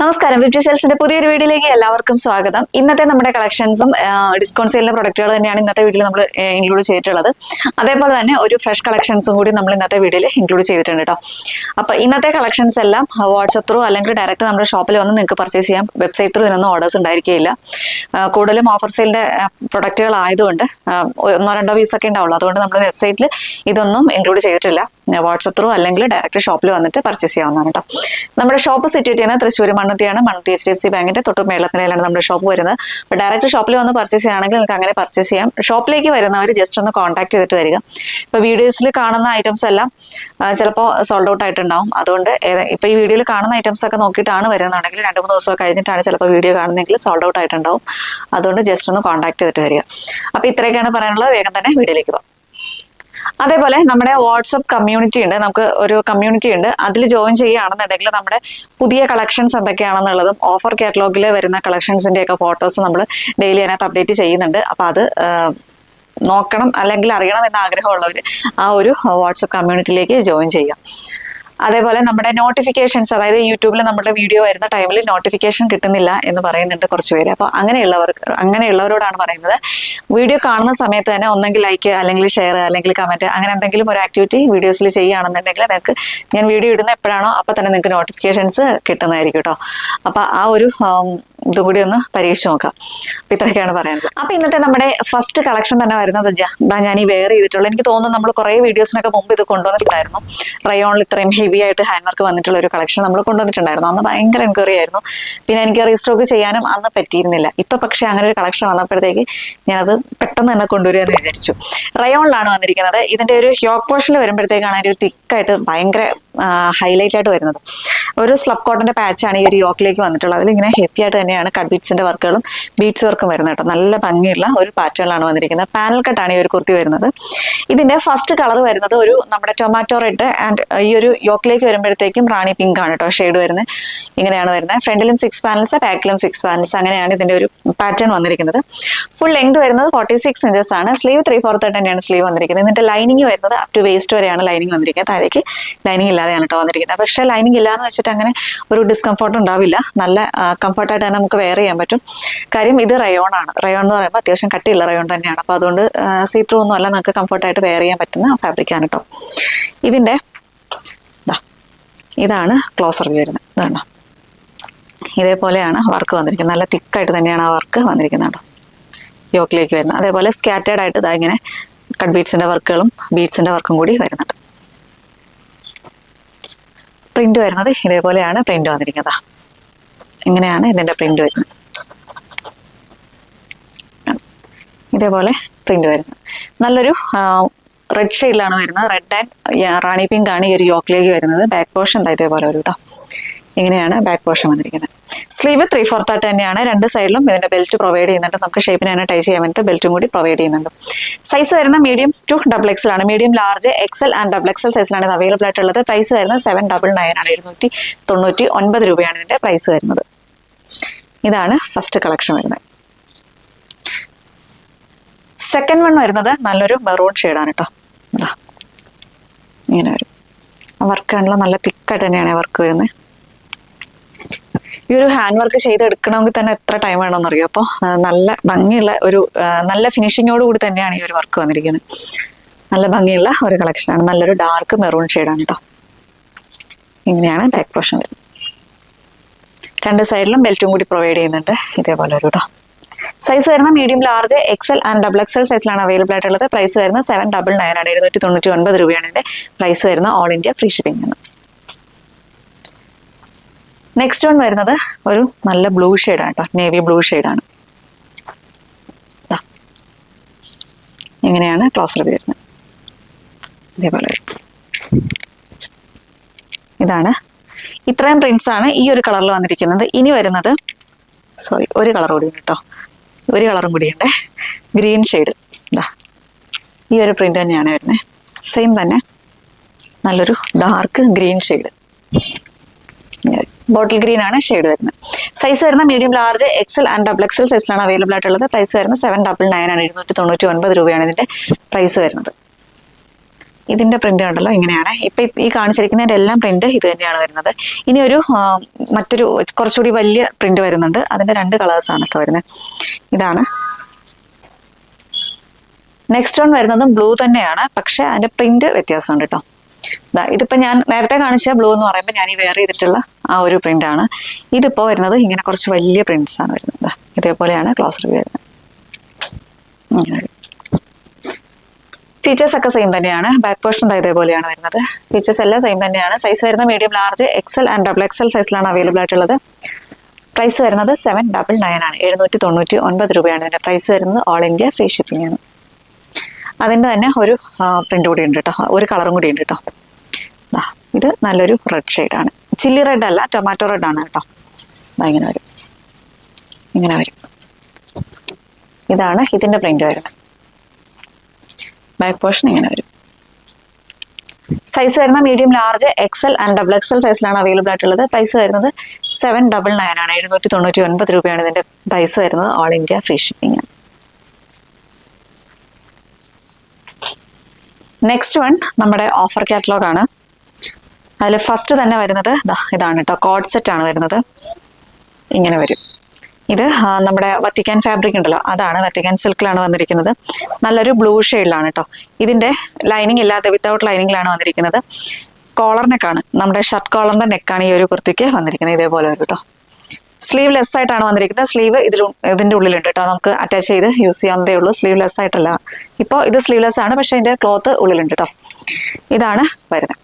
നമസ്കാരം. ഫിഫ്റ്റി സെയിൽസിന്റെ പുതിയൊരു വീഡിയോയിലേക്ക് എല്ലാവർക്കും സ്വാഗതം. ഇന്നത്തെ നമ്മുടെ കളക്ഷൻസും ഡിസ്കൗണ്ട് സെയിലിന്റെ പ്രൊഡക്റ്റുകൾ തന്നെയാണ് ഇന്നത്തെ വീഡിയോയിൽ നമ്മൾ ഇൻക്ലൂഡ് ചെയ്തിട്ടുള്ളത്. അതേപോലെ തന്നെ ഒരു ഫ്രഷ് കളക്ഷൻസും കൂടി നമ്മൾ ഇന്നത്തെ വീഡിയോയിൽ ഇൻക്ലൂഡ് ചെയ്തിട്ടുണ്ട് കേട്ടോ. അപ്പൊ ഇന്നത്തെ കളക്ഷൻസ് എല്ലാം വാട്സ്ആപ്പ് ത്രൂ അല്ലെങ്കിൽ ഡയറക്റ്റ് നമ്മുടെ ഷോപ്പിൽ വന്ന് നിങ്ങൾക്ക് പർച്ചേസ് ചെയ്യാം. വെബ്സൈറ്റ് ത്രൂ ഇതിനൊന്നും ഓർഡേഴ്സ് ഉണ്ടായിരിക്കില്ല. കൂടുതലും ഓഫർ സെയിലിന്റെ പ്രൊഡക്റ്റുകൾ ആയതുകൊണ്ട് ഒന്നോ രണ്ടോ പീസൊക്കെ ഉണ്ടാവുള്ളൂ. അതുകൊണ്ട് നമ്മൾ വെബ്സൈറ്റിൽ ഇതൊന്നും ഇൻക്ലൂഡ് ചെയ്തിട്ടില്ല. വാട്സ്ആപ്പ് ത്രൂ അല്ലെങ്കിൽ ഡയറക്റ്റ് ഷോപ്പിൽ വന്നിട്ട് പർച്ചേസ് ചെയ്യാവുന്നതാണ് കേട്ടോ. നമ്മുടെ ഷോപ്പ് സിറ്റുവേറ്റ് ചെയ്യുന്നത് തൃശ്ശൂർ മണ്ണുത്തിയാണ്. മണ്ണുത്തി HDFC ബാങ്കിന്റെ തൊട്ട് മേളത്തിലാണ് നമ്മുടെ ഷോപ്പ് വരുന്നത്. അപ്പോൾ ഡയറക്റ്റ് ഷോപ്പിൽ വന്ന് പർച്ചേസ് ചെയ്യുകയാണെങ്കിൽ നിങ്ങൾക്ക് അങ്ങനെ പർച്ചേസ് ചെയ്യാം. ഷോപ്പിലേക്ക് വരുന്നവർ ജസ്റ്റ് ഒന്ന് കോൺടാക്ട് ചെയ്തിട്ട് വരിക. ഇപ്പോൾ വീഡിയോസിൽ കാണുന്ന ഐറ്റംസ് എല്ലാം ചിലപ്പോൾ സോൾഡ് ഔട്ട് ആയിട്ടുണ്ടാവും. അതുകൊണ്ട് ഇപ്പോൾ ഈ വീഡിയോയിൽ കാണുന്ന ഐറ്റംസ് ഒക്കെ നോക്കിയിട്ടാണ് വരുന്നതെന്നുണ്ടെങ്കിൽ 2-3 ദിവസം കഴിഞ്ഞിട്ടാണ് ചിലപ്പോൾ വീഡിയോ കാണുന്നതെങ്കിൽ സോൾഡ് ഔട്ട് ആയിട്ടുണ്ടാവും. അതുകൊണ്ട് ജസ്റ്റ് ഒന്ന് കോൺടാക്ട് ചെയ്തിട്ട് വരിക. അപ്പോൾ ഇത്രയൊക്കെയാണ് പറയാനുള്ളത്. വേഗം തന്നെ വീഡിയോയിലേക്ക് പോകാം. അതേപോലെ നമ്മുടെ വാട്സപ്പ് കമ്മ്യൂണിറ്റി ഉണ്ട്. നമുക്ക് ഒരു കമ്മ്യൂണിറ്റി ഉണ്ട്. അതിൽ ജോയിൻ ചെയ്യുകയാണെന്നുണ്ടെങ്കിൽ നമ്മുടെ പുതിയ കളക്ഷൻസ് എന്തൊക്കെയാണെന്നുള്ളതും ഓഫർ കാറ്റലോഗിൽ വരുന്ന കളക്ഷൻസിന്റെ ഒക്കെ ഫോട്ടോസ് നമ്മൾ ഡെയിലി അതിനകത്ത് അപ്ഡേറ്റ് ചെയ്യുന്നുണ്ട്. അപ്പൊ അത് നോക്കണം അല്ലെങ്കിൽ അറിയണം എന്ന ആഗ്രഹമുള്ളവർ ആ ഒരു വാട്സപ്പ് കമ്മ്യൂണിറ്റിയിലേക്ക് ജോയിൻ ചെയ്യാം. അതേപോലെ നമ്മുടെ നോട്ടിഫിക്കേഷൻസ്, അതായത് യൂട്യൂബിൽ നമ്മുടെ വീഡിയോ വരുന്ന ടൈമിൽ നോട്ടിഫിക്കേഷൻ കിട്ടുന്നില്ല എന്ന് പറയുന്നുണ്ട് കുറച്ച് പേര്. അപ്പോൾ അങ്ങനെയുള്ളവരോടാണ് പറയുന്നത്, വീഡിയോ കാണുന്ന സമയത്ത് തന്നെ ഒന്നെങ്കിൽ ലൈക്ക് അല്ലെങ്കിൽ ഷെയർ അല്ലെങ്കിൽ കമന്റ് അങ്ങനെ എന്തെങ്കിലും ഒരു ആക്ടിവിറ്റി വീഡിയോസിൽ ചെയ്യുകയാണെന്നുണ്ടെങ്കിൽ നിങ്ങൾക്ക് ഞാൻ വീഡിയോ ഇടുന്ന എപ്പോഴാണോ അപ്പോൾ തന്നെ നിങ്ങൾക്ക് നോട്ടിഫിക്കേഷൻസ് കിട്ടുന്നതായിരിക്കും കേട്ടോ. അപ്പോൾ ആ ഒരു ഇതും കൂടി ഒന്ന് പരീക്ഷിച്ച് നോക്കാം. അപ്പൊ ഇത്രയൊക്കെയാണ് പറയാനുള്ളത്. അപ്പൊ ഇന്നത്തെ നമ്മുടെ ഫസ്റ്റ് കളക്ഷൻ തന്നെ വരുന്നത് ഞാൻ ഈ വെയർ ചെയ്തിട്ടുള്ളൂ. എനിക്ക് തോന്നുന്നു നമ്മൾ കുറെ വീഡിയോസിനൊക്കെ മുമ്പ് ഇത് കൊണ്ടുവന്നിട്ടുണ്ടായിരുന്നു. റയോണിൽ ഇത്രയും ഹെവി ആയിട്ട് ഹാൻഡ് വർക്ക് വന്നിട്ടുള്ള ഒരു കളക്ഷൻ നമ്മൾ കൊണ്ടുവന്നിട്ടുണ്ടായിരുന്നു. അന്ന് ഭയങ്കര എൻക്വയറി ആയിരുന്നു. പിന്നെ എനിക്ക് റീസ്റ്റോക്ക് ചെയ്യാനും അന്ന് പറ്റിയിരുന്നില്ല. ഇപ്പൊ പക്ഷെ അങ്ങനെ ഒരു കളക്ഷൻ വന്നപ്പോഴത്തേക്ക് ഞാനത് പെട്ടെന്ന് തന്നെ കൊണ്ടുവരിക എന്ന് വിചാരിച്ചു. റയോണിലാണ് വന്നിരിക്കുന്നത്. ഇതിന്റെ ഒരു യോക്ക് പോർഷനിൽ വരുമ്പോഴത്തേക്കാണ് ഒരു തിക്കായിട്ട് ഭയങ്കര ഹൈലൈറ്റ് ആയിട്ട് വരുന്നത്. ഒരു സ്ലബ് കോട്ടന്റെ പാച്ചാണ് ഈ ഒരു യോക്കിലേക്ക് വന്നിട്ടുള്ളത്. അതിലിങ്ങനെ ഹെവി ആയിട്ട് തന്നെയാണ് കട്ട് ബീഡ്സിന്റെ വർക്കുകളും ബീഡ്സ് വർക്കും വരുന്നത് കേട്ടോ. നല്ല ഭംഗിയുള്ള ഒരു പാറ്റേണിലാണ് വന്നിരിക്കുന്നത്. പാനൽ കട്ടാണ് ഈ ഒരു കുർത്തി വരുന്നത്. ഇതിന്റെ ഫസ്റ്റ് കളർ വരുന്നത് ഒരു നമ്മുടെ ടൊമാറ്റോ റെഡ് ആൻഡ് ഈ ഒരു യോക്കിലേക്ക് വരുമ്പോഴത്തേക്കും റാണി പിങ്ക് ആണ് കേട്ടോ ഷെയ്ഡ് വരുന്നത്. ഇങ്ങനെയാണ് വരുന്നത്. ഫ്രണ്ടിലും 6 പാനൽസ്, ബാക്കിലും 6 പാനൽസ്, അങ്ങനെയാണ് ഇതിന്റെ ഒരു പാറ്റേൺ വന്നിരിക്കുന്നത്. ഫുൾ ലെങ്ത് വരുന്നത് 46 ഇഞ്ചസ് ആണ്. സ്ലീവ് 3/4 തന്നെയാണ് സ്ലീവ് വന്നിരിക്കുന്നത്. ഇതിന്റെ ലൈനിങ് വരുന്നത് അപ് ടു വേസ്റ്റ് വരെയാണ് ലൈനിങ് വന്നിരിക്കുന്നത്. താഴേക്ക് ലൈനിങ് ഇല്ലാതെയാണ് കേട്ടോ വന്നിരിക്കുന്നത്. പക്ഷെ ലൈനിങ് ഇല്ലാന്ന് വെച്ചിട്ട് അങ്ങനെ ഒരു ഡിസ്കംഫോർട്ട് ഉണ്ടാവില്ല. നല്ല കംഫർട്ടായിട്ട് തന്നെ നമുക്ക് വെയർ ചെയ്യാൻ പറ്റും. കാര്യം ഇത് റയോൺ ആണ്. റയോൺ എന്ന് പറയുമ്പോൾ അത്യാവശ്യം കട്ടിയുള്ള റയോൺ തന്നെയാണ്. അപ്പോൾ അതുകൊണ്ട് സീ ത്രൂ ഒന്നും അല്ല, നമുക്ക് കംഫർട്ടായിട്ട് വെയർ ചെയ്യാൻ പറ്റുന്ന ഫാബ്രിക്കാണ് കേട്ടോ. ഇതിന്റെ ഇതാണ് ക്ലോസർ വ്യൂ വരുന്നത്. ഇതാണ്, ഇതേപോലെയാണ് വർക്ക് വന്നിരിക്കുന്നത്. നല്ല തിക്കായിട്ട് തന്നെയാണ് ആ വർക്ക് വന്നിരിക്കുന്നത് കേട്ടോ യോക്കിലേക്ക് വരുന്നത്. അതേപോലെ സ്കാറ്റേർഡ് ആയിട്ട് ഇതാ ഇങ്ങനെ കട്ട് ബീഡ്സിന്റെ വർക്കുകളും ബീഡ്സിന്റെ വർക്കും കൂടി വരുന്നുണ്ട്. പ്രിന്റ് വരുന്നത് ഇതേപോലെയാണ് പ്രിന്റ് വന്നിരിക്കുന്നത്. ഇങ്ങനെയാണ് ഇതിന്റെ പ്രിന്റ് വരുന്നത്. ഇതേപോലെ പ്രിന്റ് വരുന്നത്. നല്ലൊരു റെഡ് ഷെയ്ഡിലാണ് വരുന്നത്. റെഡ് ആൻഡ് റാണി പിങ്ക് ആണ് ഈ ഒരു യോക്കിലേക്ക് വരുന്നത്. ബാക്ക് പോർഷൻ ഇതേപോലെ ഒരു കേട്ടോ. ഇങ്ങനെയാണ് ബാക്ക് പോർഷൻ വന്നിരിക്കുന്നത്. സ്ലീവ് 3/4 തന്നെയാണ്. രണ്ട് സൈഡിലും ഇതിന്റെ ബെൽറ്റ് പ്രൊവൈഡ് ചെയ്യുന്നുണ്ട്. നമുക്ക് ഷേപ്പിന് തന്നെ ടൈ ചെയ്യാൻ വേണ്ടിയിട്ട് ബെൽറ്റും കൂടി പ്രൊവൈഡ് ചെയ്യുന്നുണ്ട്. സൈസ് വരുന്ന മീഡിയം ടു XXL ആണ്. Medium, large, XL and XXL സൈസിലാണ് ഇത് അവൈലബിൾ ആയിട്ടുള്ളത്. പ്രൈസ് വരുന്നത് 799 ആണ്. 799 രൂപയാണ് ഇതിന്റെ പ്രൈസ് വരുന്നത്. ഇതാണ് ഫസ്റ്റ് കളക്ഷൻ വരുന്നത്. സെക്കൻഡ് വൺ വരുന്നത് നല്ലൊരു മെറൂൺ ഷെയ്ഡാണ് കേട്ടോ. ഇങ്ങനെ വരും. വർക്കാണല്ലോ നല്ല തിക്കായിട്ട് തന്നെയാണ് വർക്ക് വരുന്നത്. ഈ ഒരു ഹാൻഡ് വർക്ക് ചെയ്തെടുക്കണമെങ്കിൽ തന്നെ എത്ര ടൈം വേണമെന്ന് അറിയാം. അപ്പോൾ നല്ല ഭംഗിയുള്ള ഒരു നല്ല ഫിനിഷിങ്ങോട് കൂടി തന്നെയാണ് ഈ ഒരു വർക്ക് വന്നിരിക്കുന്നത്. നല്ല ഭംഗിയുള്ള ഒരു കളക്ഷനാണ്. നല്ലൊരു ഡാർക്ക് മെറൂൺ ഷെയ്ഡാണ് കേട്ടോ. ഇങ്ങനെയാണ് ബാക്ക് പോർഷൻ വരുന്നത്. രണ്ട് സൈഡിലും ബെൽറ്റും കൂടി പ്രൊവൈഡ് ചെയ്യുന്നുണ്ട്. ഇതേപോലെ ഒരു കേട്ടോ. സൈസ് വരുന്ന medium, large, XL and XXL സൈസിലാണ് അവൈലബിൾ ആയിട്ടുള്ളത്. പ്രൈസ് വരുന്നത് 799 ആണ്. 799 രൂപയാണ് ഇതിന്റെ പ്രൈസ് വരുന്നത്. ഓൾ ഇന്ത്യ ഫ്രീ ഷിപ്പിംഗ് ആണ്. നെക്സ്റ്റ് വൺ വരുന്നത് ഒരു നല്ല ബ്ലൂ ഷെയ്ഡാണ് കേട്ടോ. നേവി ബ്ലൂ ഷെയ്ഡാണ്. ഇങ്ങനെയാണ് ക്ലോസർ വരുന്നത്. ഇതേപോലെ ഇതാണ്. ഇത്രയും പ്രിന്റ്സ് ആണ് ഈ ഒരു കളറിൽ വന്നിരിക്കുന്നത്. ഇനി വരുന്നത് ഒരു കളർ കൂടി കേട്ടോ. ഒരു കളറും കൂടിയുണ്ട്. Green shade. ഈ ഒരു പ്രിന്റ് തന്നെയാണ് വരുന്നത്. സെയിം തന്നെ നല്ലൊരു dark green shade. Bottle green ആണ് ഷെയ്ഡ് വരുന്നത്. സൈസ് വരുന്ന medium, large, XL and XXL സൈസിലാണ് അവൈലബിൾ ആയിട്ടുള്ളത്. പ്രൈസ് വരുന്നത് 799 ആണ്. 799 രൂപയാണ് ഇതിന്റെ പ്രൈസ് വരുന്നത്. ഇതിന്റെ പ്രിന്റ് കണ്ടല്ലോ ഇങ്ങനെയാണ്. ഇപ്പൊ ഈ കാണിച്ചിരിക്കുന്നതിന്റെ എല്ലാം പ്രിന്റ് ഇത് തന്നെയാണ് വരുന്നത്. ഇനി ഒരു മറ്റൊരു കുറച്ചുകൂടി വലിയ പ്രിന്റ് വരുന്നുണ്ട്. അതിന്റെ 2 കളേഴ്സ് ആണ് കേട്ടോ വരുന്നത്. ഇതാണ്. നെക്സ്റ്റ് വൺ വരുന്നതും ബ്ലൂ തന്നെയാണ്, പക്ഷെ അതിന്റെ പ്രിന്റ് വ്യത്യാസമുണ്ട് കേട്ടോ. ഇതിപ്പോ ഞാൻ നേരത്തെ കാണിച്ച ബ്ലൂ എന്ന് പറയുമ്പോൾ ഞാൻ ഈ വെയർ ചെയ്തിട്ടുള്ള ആ ഒരു പ്രിന്റ് ആണ്. ഇതിപ്പോ വരുന്നത് ഇങ്ങനെ കുറച്ച് വലിയ പ്രിന്റ്സ് ആണ് വരുന്നത്. ഇതേപോലെയാണ് ക്ലോസ് റിവ്യൂ വരുന്നത്. ഫീച്ചേഴ്സ് ഒക്കെ സെയിം തന്നെയാണ്. ബാക്ക് പോർഷൻ ഇതേപോലെയാണ് വരുന്നത്. ഫീച്ചേഴ്സ് എല്ലാം സെയിം തന്നെയാണ്. സൈസ് വരുന്ന medium, large, XL and XXL സൈസിലാണ് അവൈലബിൾ ആയിട്ടുള്ളത്. പ്രൈസ് വരുന്നത് 799 ആണ്. 799 രൂപയാണ് ഇതിന്റെ പ്രൈസ് വരുന്നത്. ഓൾ ഇന്ത്യ ഫ്രീ ഷിപ്പിംഗ് ആണ്. അതിന്റെ തന്നെ ഒരു പ്രിന്റ് കൂടി ഉണ്ട് കേട്ടോ, ഒരു കളറും കൂടി ഉണ്ട് കേട്ടോ. ഇത് നല്ലൊരു റെഡ് ഷെയ്ഡാണ്. ചില്ലി റെഡ് അല്ല, ടൊമാറ്റോ റെഡ് ആണ് കേട്ടോ. ഇങ്ങനെ വരും, ഇങ്ങനെ വരും. ഇതാണ് ഇതിന്റെ പ്രിന്റ് വരുന്നത്. ബാക്ക് പോർഷൻ ഇങ്ങനെ വരും. സൈസ് വരുന്ന medium, large, XL and XXL സൈസിലാണ് അവൈലബിൾ ആയിട്ടുള്ളത്. പ്രൈസ് വരുന്നത് 799 ആണ്. 799 രൂപയാണ് ഇതിന്റെ പ്രൈസ് വരുന്നത്. ഓൾ ഇന്ത്യ ഫ്രീ ഷിപ്പിംഗ് ആണ്. നെക്സ്റ്റ് വൺ നമ്മുടെ ഓഫർ കാറ്റലോഗ് ആണ്. അതിൽ ഫസ്റ്റ് തന്നെ വരുന്നത് ഇതാണ് കേട്ടോ. കോഡ് സെറ്റ് ആണ് വരുന്നത്. ഇങ്ങനെ വരും. ഇത് നമ്മുടെ വത്തിക്കാൻ ഫാബ്രിക് ഉണ്ടല്ലോ, അതാണ്. വത്തിക്കാൻ സിൽക്കിലാണ് വന്നിരിക്കുന്നത്. നല്ലൊരു ബ്ലൂ ഷെയ്ഡിലാണ് കേട്ടോ. ഇതിന്റെ ലൈനിങ് ഇല്ലാതെ വിത്തൗട്ട് ലൈനിങ്ങിലാണ് വന്നിരിക്കുന്നത്. കോളർ നെക്കാണ്, നമ്മുടെ ഷർട്ട് കോളറിന്റെ നെക്കാണ് ഈ ഒരു കുർത്തിക്ക് വന്നിരിക്കുന്നത്. ഇതേപോലെ വരും കേട്ടോ. സ്ലീവ് ലെസ് ആയിട്ടാണ് വന്നിരിക്കുന്നത്. സ്ലീവ് ഇതിന്റെ ഉള്ളിലുണ്ട് കേട്ടോ. നമുക്ക് അറ്റാച്ച് ചെയ്ത് യൂസ് ചെയ്യാവുന്നതേ ഉള്ളൂ. സ്ലീവ് ലെസ് ആയിട്ടല്ല. ഇപ്പോൾ ഇത് സ്ലീവ് ലെസ് ആണ്, പക്ഷെ അതിന്റെ ക്ലോത്ത് ഉള്ളിലുണ്ട് കേട്ടോ. ഇതാണ് വരുന്നത്.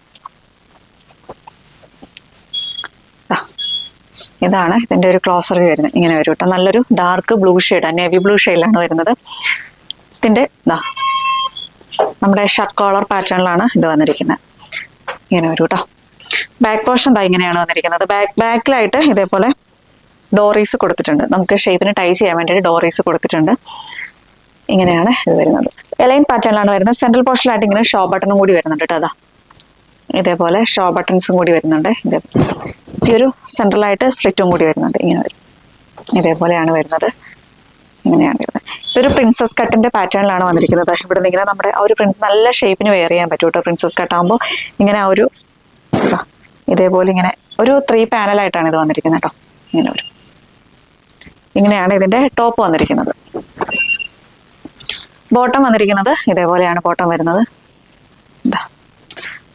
ഇതാണ് ഇതിന്റെ ഒരു ക്ലോസർ വരുന്നത്. ഇങ്ങനെ വരും കേട്ടോ. നല്ലൊരു dark blue shade, navy blue ഷെയ്ഡിലാണ് വരുന്നത്. ഇതിന്റെ നമ്മുടെ ഷർട്ട് കോളർ പാറ്റേണിലാണ് ഇത് വന്നിരിക്കുന്നത്. ഇങ്ങനെ വരും കേട്ടോ. ബാക്ക് പോർഷൻ ഇങ്ങനെയാണ് വന്നിരിക്കുന്നത്. ബാക്കിലായിട്ട് ഇതേപോലെ ഡോറീസ് കൊടുത്തിട്ടുണ്ട്. നമുക്ക് ഷേപ്പിന് ടൈ ചെയ്യാൻ വേണ്ടിയിട്ട് ഡോറീസ് കൊടുത്തിട്ടുണ്ട്. ഇങ്ങനെയാണ് ഇത് വരുന്നത്. എലൈൻ പാറ്റേണിലാണ് വരുന്നത്. സെൻട്രൽ പോർഷനിലായിട്ട് ഇങ്ങനെ ഷോ ബട്ടണും കൂടി വരുന്നുണ്ട് കേട്ടോ. ഇതേപോലെ ഷോ ബട്ടൺസും കൂടി വരുന്നുണ്ട്. ഈ ഒരു സെൻട്രലായിട്ട് സ്ലിറ്റും കൂടി വരുന്നുണ്ട്. ഇങ്ങനെ വരും. ഇതേപോലെയാണ് വരുന്നത്. ഇങ്ങനെയാണ് വരുന്നത്. ഇതൊരു പ്രിൻസസ് കട്ടിന്റെ പാറ്റേണിലാണ് വന്നിരിക്കുന്നത്. ഇവിടെ നിന്ന് ഇങ്ങനെ നമ്മുടെ ആ ഒരു പ്രിന്റ് നല്ല ഷേപ്പിന് വെയർ ചെയ്യാൻ പറ്റും കേട്ടോ. പ്രിൻസസ് കട്ട് ആകുമ്പോൾ ഇങ്ങനെ ആ ഒരു ഇതേപോലെ ഇങ്ങനെ ഒരു 3 പാനലായിട്ടാണ് ഇത് വന്നിരിക്കുന്നത് കേട്ടോ. ഇങ്ങനെ വരും. ഇങ്ങനെയാണ് ഇതിന്റെ ടോപ്പ് വന്നിരിക്കുന്നത്. ബോട്ടം വന്നിരിക്കുന്നത് ഇതേപോലെയാണ് ബോട്ടം വരുന്നത്.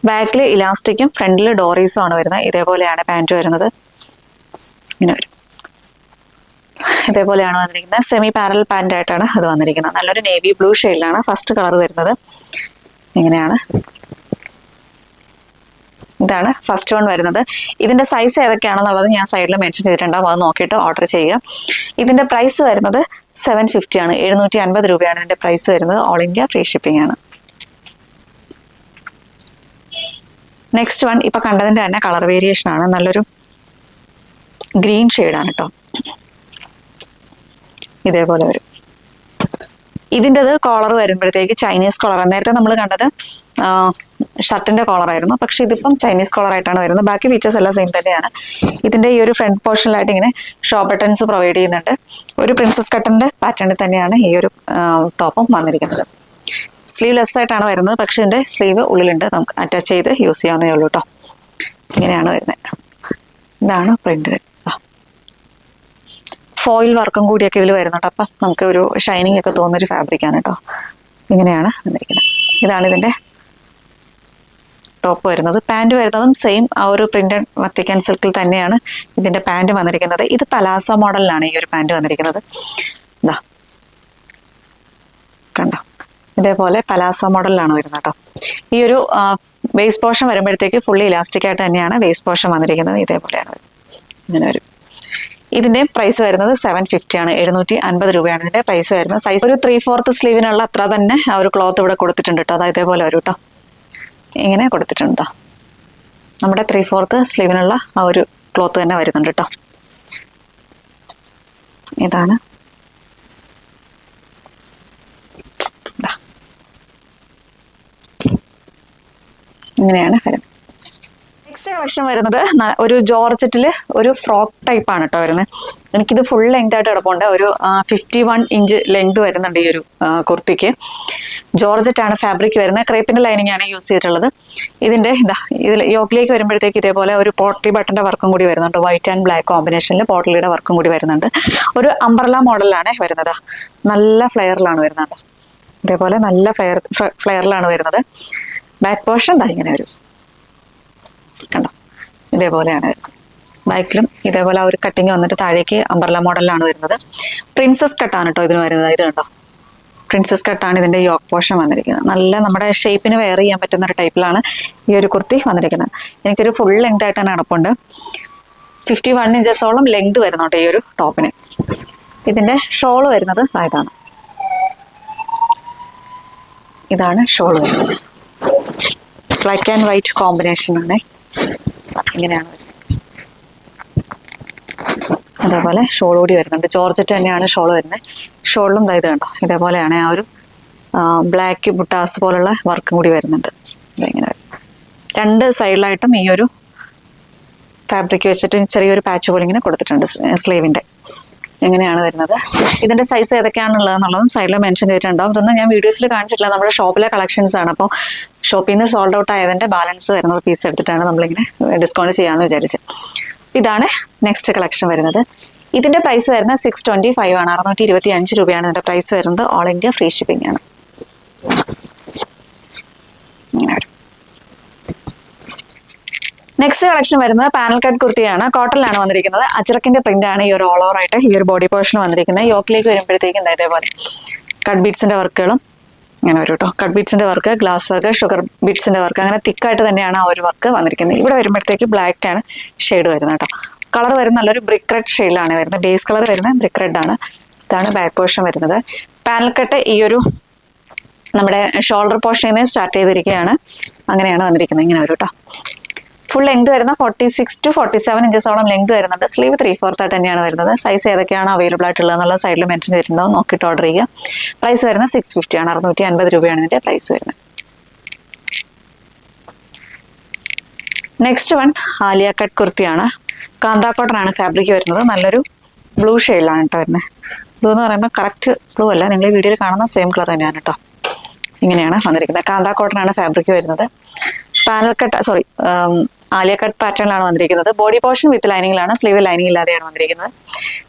ബാക്കിൽ ഇലാസ്റ്റിക്കും ഫ്രണ്ടിൽ ഡോറീസും ആണ് വരുന്നത്. ഇതേപോലെയാണ് പാൻറ് വരുന്നത്. ഇങ്ങനെ വരും. ഇതേപോലെയാണ് വന്നിരിക്കുന്നത്. സെമി പാരൽ പാൻറ് ആയിട്ടാണ് അത് വന്നിരിക്കുന്നത്. നല്ലൊരു നേവി ബ്ലൂ ഷെയ്ഡിലാണ് ഫസ്റ്റ് കളർ വരുന്നത്. ഇങ്ങനെയാണ്. ഇതാണ് ഫസ്റ്റ് വൺ വരുന്നത്. ഇതിന്റെ സൈസ് ഏതൊക്കെയാണെന്നുള്ളത് ഞാൻ സൈഡിൽ മെൻഷൻ ചെയ്തിട്ടുണ്ടാവും. അത് നോക്കിയിട്ട് ഓർഡർ ചെയ്യുക. ഇതിന്റെ പ്രൈസ് വരുന്നത് 750 ആണ്. 750 രൂപയാണ് ഇതിന്റെ പ്രൈസ് വരുന്നത്. ഓൾ ഇന്ത്യ ഫ്രീ ഷിപ്പിംഗ് ആണ്. നെക്സ്റ്റ് വൺ ഇപ്പൊ കണ്ടതിന്റെ തന്നെ കളർ വേരിയേഷൻ ആണ്. നല്ലൊരു ഗ്രീൻ ഷെയ്ഡാണ് കേട്ടോ. ഇതേപോലെ വരും. ഇതിൻ്റെത് കോളർ വരുമ്പോഴത്തേക്ക് ചൈനീസ് കോളർ. നേരത്തെ നമ്മൾ കണ്ടത് ഷർട്ടിന്റെ കോളർ ആയിരുന്നു, പക്ഷെ ഇതിപ്പം ചൈനീസ് കോളർ ആയിട്ടാണ് വരുന്നത്. ബാക്കി ഫീച്ചേഴ്സ് എല്ലാം സെയിം തന്നെയാണ്. ഇതിന്റെ ഈ ഒരു ഫ്രണ്ട് പോർഷനിലായിട്ട് ഇങ്ങനെ ഷോ ബട്ടൺസ് പ്രൊവൈഡ് ചെയ്യുന്നുണ്ട്. ഒരു പ്രിൻസസ് കട്ടിന്റെ പാറ്റേണിൽ തന്നെയാണ് ഈ ഒരു ടോപ്പും വന്നിരിക്കുന്നത്. സ്ലീവ് ലെസ് ആയിട്ടാണ് വരുന്നത്, പക്ഷെ ഇതിന്റെ സ്ലീവ് ഉള്ളിലുണ്ട്. നമുക്ക് അറ്റാച്ച് ചെയ്ത് യൂസ് ചെയ്യാവുന്നേ ഉള്ളൂ കേട്ടോ. ഇങ്ങനെയാണ് വരുന്നത്. ഇതാണ് പ്രിന്റ്. ഫോയിൽ വർക്കും കൂടിയൊക്കെ ഇതിൽ വരുന്നുണ്ട്. അപ്പം നമുക്ക് ഒരു ഷൈനിങ് ഒക്കെ തോന്നുന്നൊരു ഫാബ്രിക്കാണ് കേട്ടോ. ഇങ്ങനെയാണ് വന്നിരിക്കുന്നത്. ഇതാണ് ഇതിന്റെ ടോപ്പ് വരുന്നത്. പാൻറ് വരുന്നതും സെയിം ആ ഒരു പ്രിന്റഡ് വത്തിക്കാൻ സിൽക്കിൽ തന്നെയാണ് ഇതിന്റെ പാൻറ് വന്നിരിക്കുന്നത്. ഇത് പലാസോ മോഡലിലാണ് ഈ ഒരു പാൻറ് വന്നിരിക്കുന്നത്. ഇതാ കണ്ടോ, ഇതേപോലെ പലാസോ മോഡലിലാണ് വരുന്നത് കേട്ടോ. ഈ ഒരു വേസ്റ്റ് പോർഷൻ വരുമ്പോഴത്തേക്ക് ഫുള്ളി ഇലാസ്റ്റിക് ആയിട്ട് തന്നെയാണ് വേസ്റ്റ് പോർഷൻ വന്നിരിക്കുന്നത്. ഇതേപോലെയാണ് ഇങ്ങനെ വരും. ഇതിന്റെ പ്രൈസ് വരുന്നത് 750 ആണ്. 750 രൂപയാണ് ഇതിന്റെ പ്രൈസ് വരുന്നത്. സൈസ് ഒരു 3/4 സ്ലീവിനുള്ള അത്ര തന്നെ ആ ഒരു ക്ലോത്ത് ഇവിടെ കൊടുത്തിട്ടുണ്ട് കേട്ടോ. അതായത് ഇതേപോലെ വരും കേട്ടോ. ഇങ്ങനെ കൊടുത്തിട്ടുണ്ട്. നമ്മുടെ 3/4 സ്ലീവിനുള്ള ആ ഒരു ക്ലോത്ത് തന്നെ വരുന്നുണ്ട് കേട്ടോ. ഇതാണ്. ഇങ്ങനെയാണ് വരുന്നത്. നെക്സ്റ്റ് കളക്ഷൻ വരുന്നത് ഒരു ജോർജറ്റില് ഒരു ഫ്രോക്ക് ടൈപ്പ് ആണ് കേട്ടോ വരുന്നത്. എനിക്കിത് ഫുൾ ലെങ്ത് ആയിട്ട് കിടപ്പുണ്ട്. ഒരു 51 ഇഞ്ച് ലെങ്ത് വരുന്നുണ്ട് ഈ ഒരു കുർത്തിക്ക്. ജോർജറ്റ് ആണ് ഫാബ്രിക് വരുന്നത്. ക്രേപ്പിന്റെ ലൈനിങ് ആണ് യൂസ് ചെയ്തിട്ടുള്ളത്. ഇതിൽ യോക്കിലേക്ക് വരുമ്പോഴത്തേക്ക് ഇതേപോലെ ഒരു പോട്ട്ലി ബട്ടന്റെ വർക്കും കൂടി വരുന്നുണ്ട്. വൈറ്റ് ആൻഡ് ബ്ലാക്ക് കോമ്പിനേഷനിൽ പോട്ട്ലിയുടെ വർക്കും കൂടി വരുന്നുണ്ട്. ഒരു അംബ്രല മോഡലാണ് വരുന്നത്. നല്ല ഫ്ലെയറിലാണ് വരുന്നത്. ഇതേപോലെ നല്ല ഫ്ലെയറിലാണ് വരുന്നത്. ബാക്ക് പോർഷൻ ഇങ്ങനെ വരും, കണ്ടോ? ഇതേപോലെയാണ് ബാക്കിലും ഇതേപോലെ ഒരു കട്ടിങ് വന്നിട്ട് താഴേക്ക് അംബ്രല മോഡലിലാണ് വരുന്നത്. പ്രിൻസസ് കട്ടാണ് കേട്ടോ ഇതിന് വരുന്നത്. ഇത് കണ്ടോ, പ്രിൻസസ് കട്ടാണ് ഇതിന്റെ യോക്ക് പോർഷൻ വന്നിരിക്കുന്നത്. നല്ല നമ്മുടെ ഷേപ്പിന് വെയർ ചെയ്യാൻ പറ്റുന്ന ഒരു ടൈപ്പിലാണ് ഈ ഒരു കുർത്തി വന്നിരിക്കുന്നത്. എനിക്കൊരു ഫുൾ ലെങ്ത് ആയിട്ട് തന്നെ നടപ്പുണ്ട്. 51 ഇഞ്ചസോളം ലെങ്ത് വരുന്നുണ്ട് ഈ ഒരു ടോപ്പിന്. ഇതിന്റെ ഷോള് വരുന്നത് ഇതാണ് ഷോള് വരുന്നത്. ബ്ലാക്ക് ആൻഡ് വൈറ്റ് കോമ്പിനേഷൻ ആണ്. ഇങ്ങനെയാണ് വരുന്നത്. അതേപോലെ ഷോൾ കൂടി വരുന്നുണ്ട്. ജോർജറ്റ് തന്നെയാണ് ഷോൾ വരുന്നത്. ഷോളിലും ഇത് കണ്ടോ, ഇതേപോലെയാണ് ആ ഒരു ബ്ലാക്ക് ബുട്ടാസ് പോലുള്ള വർക്കും കൂടി വരുന്നുണ്ട്. ഇതെങ്ങനെ രണ്ട് സൈഡിലായിട്ടും ഈ ഒരു ഫാബ്രിക് വെച്ചിട്ട് ചെറിയൊരു പാച്ച് പോലെ ഇങ്ങനെ കൊടുത്തിട്ടുണ്ട് സ്ലീവിന്റെ. എങ്ങനെയാണ് വരുന്നത്, ഇതിന്റെ സൈസ് ഏതൊക്കെയാണുള്ളതെന്നുള്ളതും സൈഡിൽ മെൻഷൻ ചെയ്തിട്ടുണ്ടാവും. ഇതൊന്നും ഞാൻ വീഡിയോസിൽ കാണിച്ചിട്ടില്ല. നമ്മുടെ ഷോപ്പിലെ കളക്ഷൻസ് ആണ്. അപ്പോൾ ഷോപ്പിൽ നിന്ന് സോൾഡ് ഔട്ട് ആയതിന്റെ ബാലൻസ് വരുന്നത് പീസ് എടുത്തിട്ടാണ് നമ്മളിങ്ങനെ ഡിസ്കൗണ്ട് ചെയ്യാമെന്ന് വിചാരിച്ച്. ഇതാണ് നെക്സ്റ്റ് കളക്ഷൻ വരുന്നത്. ഇതിന്റെ പ്രൈസ് വരുന്നത് 625 ആണ്. 625 രൂപയാണ് ഇതിന്റെ പ്രൈസ് വരുന്നത്. ഓൾ ഇന്ത്യ ഫ്രീ ഷിപ്പിംഗ് ആണ്. നെക്സ്റ്റ് കളക്ഷൻ വരുന്നത് പാനൽ കട്ട് കുർത്തിയാണ്. കോട്ടണിലാണ് വന്നിരിക്കുന്നത്. അജ്രക്കിന്റെ പ്രിന്റ് ആണ് ഈ ഒരു ഓൾ ഓവർ ആയിട്ട് ഈ ഒരു ബോഡി പോർഷൻ വന്നിരിക്കുന്നത്. യോക്കിലേക്ക് വരുമ്പോഴത്തേക്കും ഇതേപോലെ കട്ട് ബീഡ്സിന്റെ വർക്കുകളും അങ്ങനെ വരും കേട്ടോ. കട്ട് ബീഡ്സിന്റെ വർക്ക്, ഗ്ലാസ് വർക്ക്, ഷുഗർ ബീഡ്സിന്റെ വർക്ക്, അങ്ങനെ തിക്കായിട്ട് തന്നെയാണ് ആ ഒരു വർക്ക് വന്നിരിക്കുന്നത്. ഇവിടെ വരുമ്പോഴത്തേക്ക് ബ്ലാക്ക് ആണ് ഷെയ്ഡ് വരുന്നത് കേട്ടോ. കളർ വരുന്ന നല്ലൊരു ബ്രിക്ക് റെഡ് ഷെയ്ഡിലാണ് വരുന്നത്. ബേസ് കളർ വരുന്നത് ബ്രിക്ക് റെഡ് ആണ്. ഇതാണ് ബാക്ക് പോർഷൻ വരുന്നത്. പാനൽ കട്ട് ഈ ഒരു നമ്മുടെ ഷോൾഡർ പോർഷനിൽ നിന്ന് സ്റ്റാർട്ട് ചെയ്തിരിക്കുകയാണ്. അങ്ങനെയാണ് വന്നിരിക്കുന്നത്. ഇങ്ങനെ വരും കേട്ടോ. ഫുൾ ലെങ്ത് വരുന്ന 46 to 47 ഇഞ്ചസോളം ലെങ്ത് വരുന്നുണ്ട്. സ്ലീവ് 3/4 ആയിട്ട് തന്നെയാണ് വരുന്നത്. സൈസ് ഏതൊക്കെയാണ് അവൈലബിൾ ആയിട്ടുള്ളത് എന്നുള്ള സൈഡിൽ മെൻഷൻ ചെയ്തിട്ടുണ്ടാവും. നോക്കിയിട്ട് ഓർഡർ ചെയ്യുക. പ്രൈസ് വരുന്നത് 650 ആണ്. 650 രൂപയാണ് ഇതിന്റെ പ്രൈസ് വരുന്നത്. നെക്സ്റ്റ് വൺ ആലിയ കട്ട് കുർത്തിയാണ്. കാന്താ കോട്ടൺ ആണ് ഫാബ്രിക് വരുന്നത്. നല്ലൊരു ബ്ലൂ ഷെയ്ഡിലാണ് കേട്ടോ വരുന്നത്. ബ്ലൂ എന്ന് പറയുമ്പോൾ കറക്റ്റ് ബ്ലൂ അല്ല, നിങ്ങൾ ഈ വീഡിയോയിൽ കാണുന്ന സെയിം കളർ തന്നെയാണ് കേട്ടോ. ഇങ്ങനെയാണ് വന്നിരിക്കുന്നത്. കാന്താ കോട്ടൺ ആണ് ഫാബ്രിക് വരുന്നത്. പാനൽ കട്ട് ആലിയ കട്ട് പാറ്റേണിലാണ് വന്നിരിക്കുന്നത്. ബോഡി പോർഷൻ വിത്ത് ലൈനിങ്ങിലാണ്, സ്ലീവ് ലൈനിങ് ഇല്ലാതെയാണ് വന്നിരിക്കുന്നത്.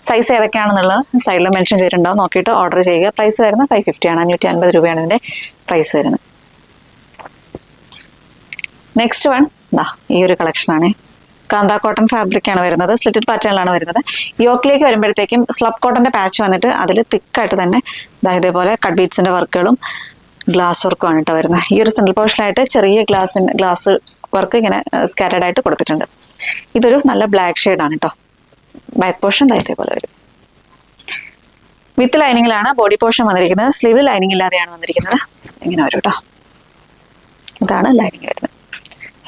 സൈസ് ഏതൊക്കെയാണെന്നുള്ളത് സൈഡിൽ മെൻഷൻ ചെയ്തിട്ടുണ്ടാവും. നോക്കിയിട്ട് ഓർഡർ ചെയ്യുക. പ്രൈസ് വരുന്നത് 550 ആണ്. 550 രൂപയാണ് ഇതിന്റെ പ്രൈസ് വരുന്നത്. നെക്സ്റ്റ് വൺ ഈ ഒരു കളക്ഷൻ ആണ്. കാന്താ കോട്ടൺ ഫാബ്രിക് ആണ് വരുന്നത്. സ്ലിറ്റഡ് പാറ്റേണിലാണ് വരുന്നത്. യോക്കിലേക്ക് വരുമ്പോഴത്തേക്കും സ്ലബ് കോട്ടന്റെ പാച്ച് വന്നിട്ട് അതിൽ തിക്കായിട്ട് തന്നെ ഇതേപോലെ കട്ട് ബീഡ്സിന്റെ വർക്കുകളും ഗ്ലാസ് വർക്കുമാണ് കേട്ടോ വരുന്നത്. ഈ ഒരു സെൻട്രൽ പോർഷനായിട്ട് ചെറിയ ഗ്ലാസ് വർക്ക് ഇങ്ങനെ സ്കാറ്റേഡ് ആയിട്ട് കൊടുത്തിട്ടുണ്ട്. ഇതൊരു നല്ല ബ്ലാക്ക് ഷെയ്ഡാണ് കേട്ടോ. ബാക്ക് പോർഷൻ ഇതേപോലെ വരും. വിത്ത് ലൈനിങ്ങിലാണ് ബോഡി പോർഷൻ വന്നിരിക്കുന്നത്. സ്ലീവ് ലൈനിങ് ഇല്ലാതെയാണ് വന്നിരിക്കുന്നത്. ഇങ്ങനെ വരും കേട്ടോ. ഇതാണ് ലൈനിങ് വരുന്നത്.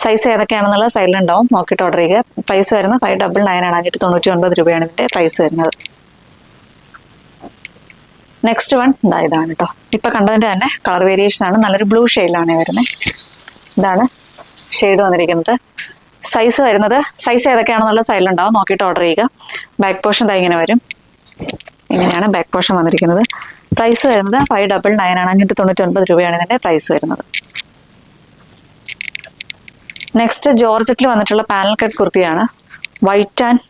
സൈസ് ഏതൊക്കെയാണെന്നുള്ള സൈഡിലുണ്ടാവും. നോക്കിയിട്ട് ഓർഡർ ചെയ്യുക. പ്രൈസ് വരുന്നത് 599 ആണ്. 599 രൂപയാണ് ഇതിന്റെ പ്രൈസ് വരുന്നത്. നെക്സ്റ്റ് വൺ ഇതാണ് കേട്ടോ. ഇപ്പൊ കണ്ടതിന്റെ തന്നെ കളർ വേരിയേഷൻ ആണ്. നല്ലൊരു ബ്ലൂ ഷെയ്ഡിലാണ് വരുന്നത്. ഇതാണ് ഷെയ്ഡ് വന്നിരിക്കുന്നത്. സൈസ് ഏതൊക്കെയാണെന്നുള്ള സൈഡിലുണ്ടാവും. നോക്കിയിട്ട് ഓർഡർ ചെയ്യുക. ബാക്ക് പോർഷൻ ഇങ്ങനെ വരും. ഇങ്ങനെയാണ് ബാക്ക് പോർഷൻ വന്നിരിക്കുന്നത്. പ്രൈസ് വരുന്നത് 599 ആണ്. 599 രൂപയാണ് ഇതിന്റെ പ്രൈസ് വരുന്നത്. നെക്സ്റ്റ് ജോർജറ്റിൽ വന്നിട്ടുള്ള പാനൽ കട്ട് കുർത്തിയാണ്. വൈറ്റ് ആൻഡ്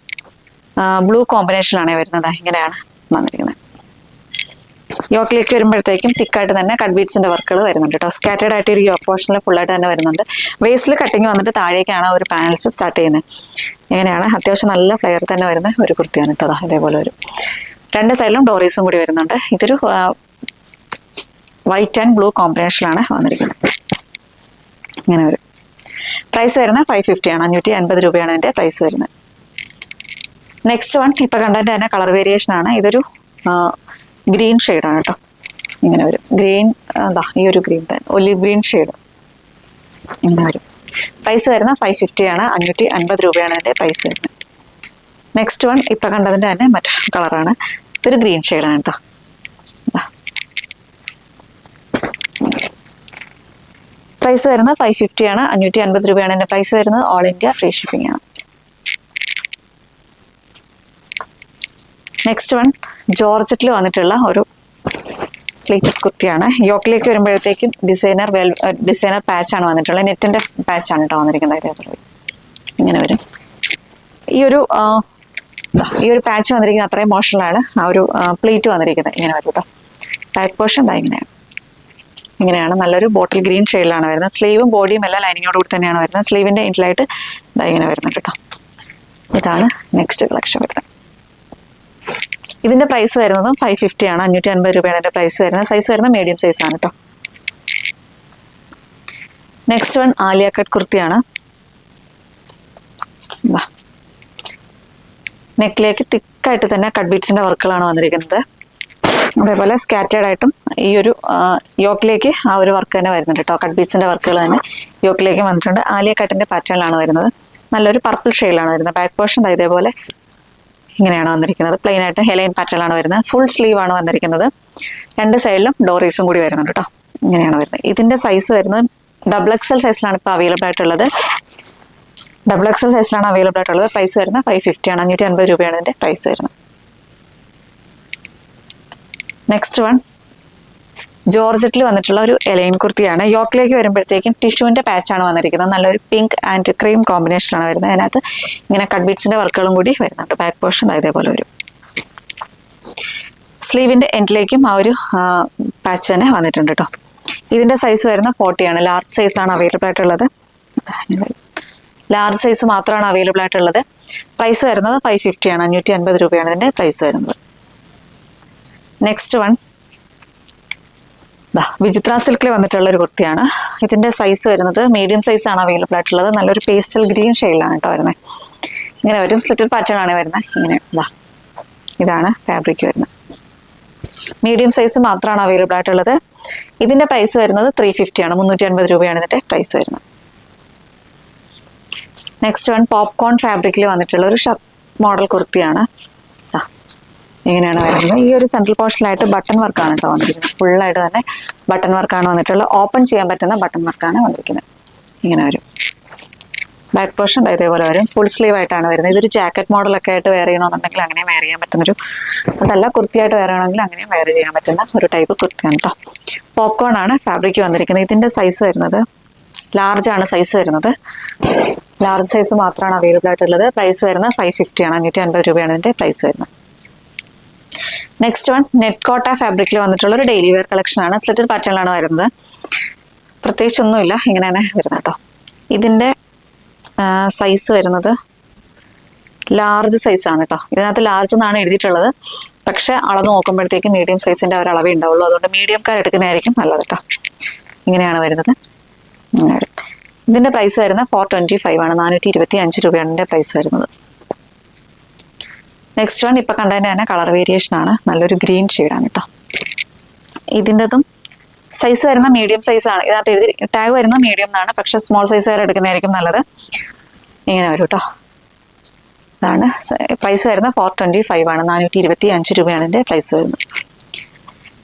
ബ്ലൂ കോമ്പിനേഷനിലാണ് വരുന്നത്. ഇങ്ങനെയാണ് വന്നിരിക്കുന്നത്. യോക്കിലേക്ക് വരുമ്പോഴത്തേക്കും തിക്കായിട്ട് തന്നെ കട്ട് ബീഡ്സിന്റെ വർക്കുകൾ വരുന്നുണ്ട് കേട്ടോ. സ്കാറ്റേഡ് ആയിട്ട് ഒരു യോക്ക് പോർഷനിൽ ഫുള്ളായിട്ട് തന്നെ വരുന്നുണ്ട്. വേസ്റ്റിൽ കട്ടിങ് വന്നിട്ട് താഴേക്കാണ് ഒരു പാനൽസ് സ്റ്റാർട്ട് ചെയ്യുന്നത്. ഇങ്ങനെയാണ് അത്യാവശ്യം നല്ല ഫ്ലെയർ തന്നെ വരുന്ന ഒരു കുർത്തിയാണ് കേട്ടോ. ഇതേപോലെ ഒരു രണ്ട് സൈഡിലും ഡോറീസും കൂടി വരുന്നുണ്ട്. ഇതൊരു വൈറ്റ് ആൻഡ് ബ്ലൂ കോമ്പിനേഷനിലാണ് വന്നിരിക്കുന്നത്. ഇങ്ങനെ വരും. പ്രൈസ് വരുന്നത് 550 ആണ്. 550 രൂപയാണ് ഇതിന്റെ പ്രൈസ് വരുന്നത്. നെക്സ്റ്റ് വൺ ഇപ്പൊ കണ്ടതിന്റെ തന്നെ കളർ വേരിയേഷൻ ആണ്. ഇതൊരു ഗ്രീൻ ഷെയ്ഡാണ് കേട്ടോ. ഇങ്ങനെ വരും. ഗ്രീൻ ഈ ഒരു ഗ്രീൻ ഒലിവ് ഗ്രീൻ ഷെയ്ഡ് ഇങ്ങനെ വരും. പ്രൈസ് വരുന്നത് 550 ആണ്. 550 രൂപയാണ് ഇതിന്റെ പ്രൈസ് വരുന്നത്. നെക്സ്റ്റ് വൺ ഇപ്പൊ കണ്ടതിന്റെ തന്നെ മറ്റൊരു കളറാണ്. ഇതൊരു ഗ്രീൻ ഷെയ്ഡാണ് കേട്ടോ. പ്രൈസ് വരുന്നത് 550 ആണ്. 550 രൂപയാണ് ഇതിന്റെ പ്രൈസ് വരുന്നത്. ഓൾ ഇന്ത്യ ഫ്രീ ഷിപ്പിംഗ് ആണ്. നെക്സ്റ്റ് വൺ ജോർജറ്റിൽ വന്നിട്ടുള്ള ഒരു പ്ലീറ്റഡ് കുർത്തിയാണ്. യോക്കിലേക്ക് വരുമ്പോഴത്തേക്കും ഡിസൈനർ പാച്ചാണ് വന്നിട്ടുള്ളത്. നെറ്റിന്റെ പാച്ചാണ് കേട്ടോ വന്നിരിക്കുന്നത്. ഇതേപോലെ ഇങ്ങനെ വരും. ഈ ഒരു പാച്ച് വന്നിരിക്കുന്നത് അത്രയും മോശമാണ്. ആ ഒരു പ്ലീറ്റ് വന്നിരിക്കുന്നത് ഇങ്ങനെ വരും കേട്ടോ. ബാക്ക് പോർഷൻ ഇങ്ങനെയാണ് നല്ലൊരു ബോട്ടിൽ ഗ്രീൻ ഷെയ്ഡിലാണ് വരുന്നത്. സ്ലീവും ബോഡിയും എല്ലാം ലൈനിങ്ങോട് കൂടി തന്നെയാണ് വരുന്നത്. സ്ലീവിന്റെ എൻഡിലായിട്ട് ഇങ്ങനെ വരുന്നുണ്ട് കേട്ടോ. ഇതാണ് നെക്സ്റ്റ് കളക്ഷൻ വരുന്നത്. ഇതിന്റെ പ്രൈസ് വരുന്നതും 550 ആണ്. 550 രൂപയാണ് ഇതിന്റെ പ്രൈസ് വരുന്നത്. സൈസ് വരുന്നത് മീഡിയം സൈസ് ആണ് കേട്ടോ. നെക്സ്റ്റ് വൺ ആലിയ കട്ട് കുർത്തിയാണ്. നെക്കിലേക്ക് തിക്കായിട്ട് തന്നെ കട്ട് ബീഡ്സിന്റെ വർക്കുകളാണ് വന്നിരിക്കുന്നത്. അതേപോലെ സ്കാറ്റേർഡ് ആയിട്ടും ഈ ഒരു യോക്കിലേക്ക് ആ ഒരു വർക്ക് തന്നെ വരുന്നുണ്ട് കേട്ടോ. കട്ട് ബീഡ്സിന്റെ വർക്കുകൾ തന്നെ യോക്കിലേക്ക് വന്നിട്ടുണ്ട്. ആലിയ കട്ടിന്റെ പാറ്റേണിലാണ് വരുന്നത്. നല്ലൊരു പർപ്പിൾ ഷെയ്ഡിലാണ് വരുന്നത്. ബാക്ക് പോർഷൻ ഇതേപോലെ ഇങ്ങനെയാണ് വന്നിരിക്കുന്നത്. പ്ലെയിൻ ആയിട്ട് ഹെലൈൻ പാറ്റേണിലാണ് വരുന്നത്. ഫുൾ സ്ലീവ് ആണ് വന്നിരിക്കുന്നത്. രണ്ട് സൈഡിലും ഡോറീസും കൂടി വരുന്നുണ്ട് കേട്ടോ. ഇങ്ങനെയാണ് വരുന്നത്. ഇതിന്റെ സൈസ് വരുന്നത് XXL സൈസിലാണ് ഇപ്പോൾ അവൈലബിൾ ആയിട്ടുള്ളത്. XXL സൈസിലാണ് അവൈലബിൾ ആയിട്ടുള്ളത്. പ്രൈസ് വരുന്നത് 550 ആണ്. 550 രൂപയാണ് ഇതിന്റെ പ്രൈസ് വരുന്നത്. നെക്സ്റ്റ് വൺ ജോർജറ്റിൽ വന്നിട്ടുള്ള ഒരു എലൈൻ കുർത്തിയാണ്. യോക്കിലേക്ക് വരുമ്പോഴത്തേക്കും ടിഷ്യൂവിന്റെ പാച്ചാണ് വന്നിരിക്കുന്നത്. നല്ലൊരു പിങ്ക് ആൻഡ് ക്രീം കോമ്പിനേഷനാണ് വരുന്നത്. അതിനകത്ത് ഇങ്ങനെ കട്ട് ബീഡ്സിന്റെ വർക്കുകളും കൂടി വരുന്നുണ്ട്. ബാക്ക് പോർഷൻ ഇതേപോലെ വരും. സ്ലീവിന്റെ എൻഡിലേക്കും ആ ഒരു പാച്ച് തന്നെ വന്നിട്ടുണ്ട് കേട്ടോ. ഇതിന്റെ സൈസ് വരുന്നത് 40 ആണ്. ലാർജ് സൈസ് ആണ് അവൈലബിൾ ആയിട്ടുള്ളത്. ലാർജ് സൈസ് മാത്രമാണ് അവൈലബിൾ ആയിട്ടുള്ളത്. പ്രൈസ് വരുന്നത് 550 ആണ്. 550 രൂപയാണ് ഇതിന്റെ പ്രൈസ് വരുന്നത്. നെക്സ്റ്റ് വൺ വിചിത്ര സിൽക്കിൽ വന്നിട്ടുള്ള ഒരു കുർത്തിയാണ്. ഇതിന്റെ സൈസ് വരുന്നത് മീഡിയം സൈസ് ആണ് അവൈലബിൾ ആയിട്ടുള്ളത്. നല്ലൊരു പേസ്റ്റൽ ഗ്രീൻ ഷെയ്ഡിലാണ് കേട്ടോ വരുന്നത്. ഇങ്ങനെ വരും. സ്ലിറ്റഡ് പാറ്റേൺ ആണ് വരുന്നത്. ഇങ്ങനെ ഇതാണ് ഫാബ്രിക് വരുന്നത്. മീഡിയം സൈസ് മാത്രമാണ് അവൈലബിൾ ആയിട്ടുള്ളത്. ഇതിന്റെ പ്രൈസ് വരുന്നത് 350 ആണ്. 350 രൂപയാണ് ഇതിന്റെ പ്രൈസ് വരുന്നത്. നെക്സ്റ്റ് വൺ പോപ്കോൺ ഫാബ്രിക്കിൽ വന്നിട്ടുള്ള ഒരു ഷർട്ട് മോഡൽ കുർത്തിയാണ്. ഇങ്ങനെയാണ് വരുന്നത്. ഈ ഒരു സെൻട്രൽ പോർഷനിലായിട്ട് ബട്ടൺ വർക്കാണ് കേട്ടോ വന്നിരിക്കുന്നത്. ഫുള്ളായിട്ട് തന്നെ ബട്ടൺ വർക്കാണ് വന്നിട്ടുള്ളത്. ഓപ്പൺ ചെയ്യാൻ പറ്റുന്ന ബട്ടൺ വർക്കാണ് വന്നിരിക്കുന്നത്. ഇങ്ങനെ വരും. ബാക്ക് പോർഷൻ ഇതേപോലെ വരും. ഫുൾ സ്ലീവ് ആയിട്ടാണ് വരുന്നത്. ഇതൊരു ജാക്കറ്റ് മോഡലൊക്കെ ആയിട്ട് വെയർ ചെയ്യണമെന്നുണ്ടെങ്കിൽ അങ്ങനെ വെയർ ചെയ്യാൻ പറ്റുന്നൊരു, അതല്ല കുർത്തിയായിട്ട് വെയർ ചെയ്യണമെങ്കിൽ അങ്ങനെ വെയർ ചെയ്യാൻ പറ്റുന്ന ഒരു ടൈപ്പ് കുർത്തിയാണ് കേട്ടോ. പോപ്കോൺ ആണ് ഫാബ്രിക് വന്നിരിക്കുന്നത്. ഇതിന്റെ സൈസ് വരുന്നത് ലാർജ് ആണ് സൈസ് വരുന്നത്. ലാർജ് സൈസ് മാത്രമാണ് അവൈലബിൾ ആയിട്ടുള്ളത്. പ്രൈസ് വരുന്നത് 550 ആണ്. 550 രൂപയാണ് ഇതിന്റെ പ്രൈസ് വരുന്നത്. നെക്സ്റ്റ് വൺ നെറ്റ് കോട്ട ഫാബ്രിക്കിൽ വന്നിട്ടുള്ള ഒരു ഡെയിലി വെയർ കളക്ഷൻ ആണ്. സ്ലിറ്റഡ് പാറ്റേണിലാണ് വരുന്നത്. പ്രത്യേകിച്ചൊന്നുമില്ല, ഇങ്ങനെയാണ് വരുന്നത് കേട്ടോ. ഇതിന്റെ സൈസ് വരുന്നത് ലാർജ് സൈസ് ആണ് കേട്ടോ. ഇതിനകത്ത് ലാർജ് എന്നാണ് എഴുതിയിട്ടുള്ളത്. പക്ഷെ അളന്ന് നോക്കുമ്പോഴത്തേക്കും മീഡിയം സൈസിന്റെ ഒരു അളവേ ഉണ്ടാവുള്ളൂ. അതുകൊണ്ട് മീഡിയംകാർ എടുക്കുന്നതായിരിക്കും നല്ലത് കേട്ടോ. ഇങ്ങനെയാണ് വരുന്നത്. ഇതിന്റെ പ്രൈസ് വരുന്നത് 425 ആണ്. 425 രൂപയാണ് ഇതിന്റെ പ്രൈസ് വരുന്നത്. നെക്സ്റ്റ് വൺ ഇപ്പൊ കണ്ടതിന്റെ തന്നെ കളർ വേരിയേഷൻ ആണ്. നല്ലൊരു ഗ്രീൻ ഷെയ്ഡാണ് കേട്ടോ. ഇതിൻ്റെതും സൈസ് വരുന്ന മീഡിയം സൈസ് ആണ്. ഇതിനകത്ത് എഴുതി ടാഗ് വരുന്ന മീഡിയം എന്നാണ്. പക്ഷെ സ്മോൾ സൈസ് വരെ എടുക്കുന്നതായിരിക്കും നല്ലത്. ഇങ്ങനെ വരും കേട്ടോ. ഇതാണ് പ്രൈസ് വരുന്നത് 425 ആണ്. 425 രൂപയാണ് ഇതിന്റെ പ്രൈസ് വരുന്നത്.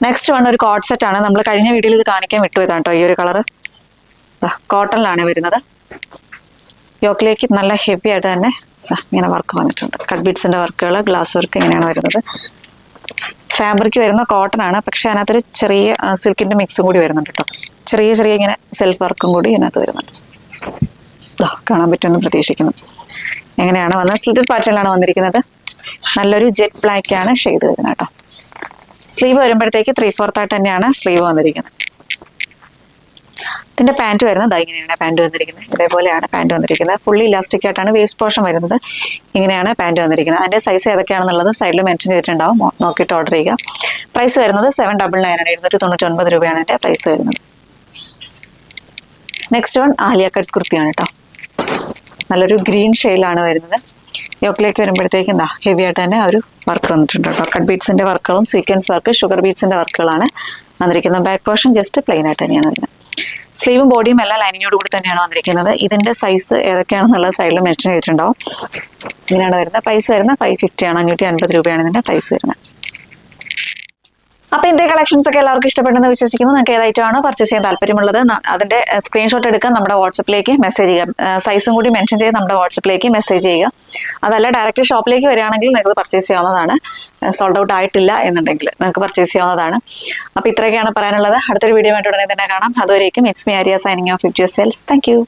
നെക്സ്റ്റ് വൺ ഒരു കോട്ട് സെറ്റ് ആണ്. നമ്മൾ കഴിഞ്ഞ വീഡിയോയിൽ ഇത് കാണിക്കാൻ വിട്ടുപോയതാണ് കേട്ടോ. ഈ ഒരു കളർ കോട്ടണിലാണ് വരുന്നത്. യോക്കിലേക്ക് നല്ല ഹെവി ആയിട്ട് തന്നെ ഇങ്ങനെ വർക്ക് വന്നിട്ടുണ്ട്. കട്ട് ബീഡ്സിന്റെ വർക്കുകൾ, ഗ്ലാസ് വർക്ക് ഇങ്ങനെയാണ് വരുന്നത്. ഫാബ്രിക് വരുന്ന കോട്ടൺ ആണ്. പക്ഷെ അതിനകത്തൊരു ചെറിയ സിൽക്കിന്റെ മിക്സും കൂടി വരുന്നുണ്ട് കേട്ടോ. ചെറിയ ചെറിയ ഇങ്ങനെ സെൽഫ് വർക്കും കൂടി ഇതിനകത്ത് വരുന്നുണ്ട്. കാണാൻ പറ്റുമെന്ന് പ്രതീക്ഷിക്കുന്നു. എങ്ങനെയാണ് വന്നത്? സ്ലിറ്റഡ് പാറ്റേണിലാണ് വന്നിരിക്കുന്നത്. നല്ലൊരു ജെറ്റ് ബ്ലാക്ക് ആണ് ഷെയ്ഡ് വരുന്നത് കേട്ടോ. സ്ലീവ് വരുമ്പോഴത്തേക്ക് 3/4 ആയിട്ട് തന്നെയാണ് സ്ലീവ് വന്നിരിക്കുന്നത്. ഇതിന്റെ പാൻറ് വരുന്നത് ഇങ്ങനെയാണ് പാൻറ് വന്നിരിക്കുന്നത്. ഇതേപോലെയാണ് പാൻറ് വന്നിരിക്കുന്നത്. ഫുള്ളി ഇലാസ്റ്റിക് ആയിട്ടാണ് വേസ്റ്റ് പോർഷൻ വരുന്നത്. ഇങ്ങനെയാണ് പാൻറ് വന്നിരിക്കുന്നത്. അതിന്റെ സൈസ് ഏതൊക്കെയാണെന്നുള്ളത് സൈഡിൽ മെൻഷൻ ചെയ്തിട്ടുണ്ടാവും. നോക്കിയിട്ട് ഓർഡർ ചെയ്യുക. പ്രൈസ് വരുന്നത് 799 ആണ്. 299 രൂപയാണ് ഇതിന്റെ പ്രൈസ് വരുന്നത്. നെക്സ്റ്റ് വൺ ആലിയ കട്ട് കുർത്തിയാണ് കേട്ടോ. നല്ലൊരു ഗ്രീൻ ഷെയ്ഡിലാണ് വരുന്നത്. യോക്കിലേക്ക് വരുമ്പോഴത്തേക്കും ഹെവി ആയിട്ട് തന്നെ ഒരു വർക്ക് വന്നിട്ടുണ്ട് കേട്ടോ. കട്ട് ബീഡ്സിന്റെ വർക്കുകളും സീക്വൻസ് വർക്ക്, ഷുഗർ ബീഡ്സിന്റെ വർക്കുകളാണ് വന്നിരിക്കുന്നത്. ബാക്ക് പോർഷൻ ജസ്റ്റ് പ്ലെയിൻ ആയിട്ട് തന്നെയാണ് വരുന്നത്. സ്ലീവും ബോഡിയും എല്ലാം ലൈനിങ്ങോട് കൂടി തന്നെയാണ് വന്നിരിക്കുന്നത്. ഇതിന്റെ സൈസ് ഏതൊക്കെയാണെന്നുള്ളത് സൈഡിൽ മെൻഷൻ ചെയ്തിട്ടുണ്ടാവും. ഇങ്ങനെയാണ് വരുന്നത്. പ്രൈസ് വരുന്നത് 550 ആണ്. 550 രൂപയാണ് ഇതിന്റെ പ്രൈസ് വരുന്നത്. അപ്പൊ ഇതേ കളക്ഷൻസ് ഒക്കെ എല്ലാവർക്കും ഇഷ്ടപ്പെട്ടെന്ന് വിശ്വസിക്കുന്നു. നിങ്ങൾക്ക് ഏതായിട്ടാണോ പർച്ചേസ് ചെയ്യാൻ താല്പര്യമുള്ളത് അതിന്റെ സ്ക്രീൻഷോട്ട് എടുക്കാൻ നമ്മുടെ വാട്സപ്പിലേക്ക് മെസ്സേജ് ചെയ്യുക. സൈസും കൂടി മെൻഷൻ ചെയ്ത് നമ്മുടെ വാട്സപ്പിലേക്ക് മെസ്സേജ് ചെയ്യുക. അതല്ല ഡയറക്റ്റ് ഷോപ്പിലേക്ക് വരികയാണെങ്കിൽ നിങ്ങൾക്ക് പർച്ചേസ് ചെയ്യാവുന്നതാണ്. സോൾഡ് ഔട്ട് ആയിട്ടില്ല എന്നുണ്ടെങ്കിൽ നിങ്ങൾക്ക് പർച്ചേസ് ചെയ്യാവുന്നതാണ്. അപ്പൊ ഇത്രയൊക്കെയാണ് പറയാനുള്ളത്. അടുത്തൊരു വീഡിയോ ആയിട്ട് ഉടനെ തന്നെ കാണാം. അതുവരേക്കും it's me Arya signing off. It your self. Thank you.